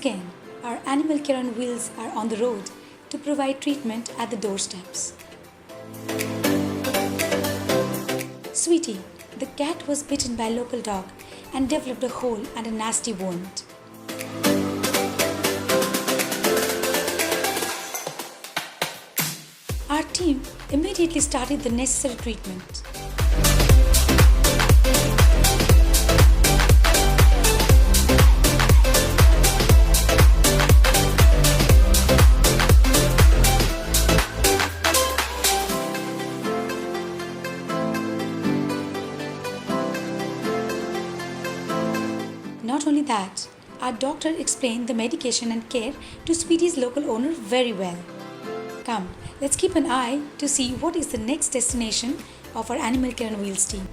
again, our animal care on wheels are on the road to provide treatment at the doorsteps. Sweety, the cat, was bitten by a local dog and developed a hole and a nasty wound. Our team immediately started the necessary treatment. Not only that, our doctor explained the medication and care to Sweety's local owner very well. Come, let's keep an eye to see what is the next destination of our Animal Care on Wheels team.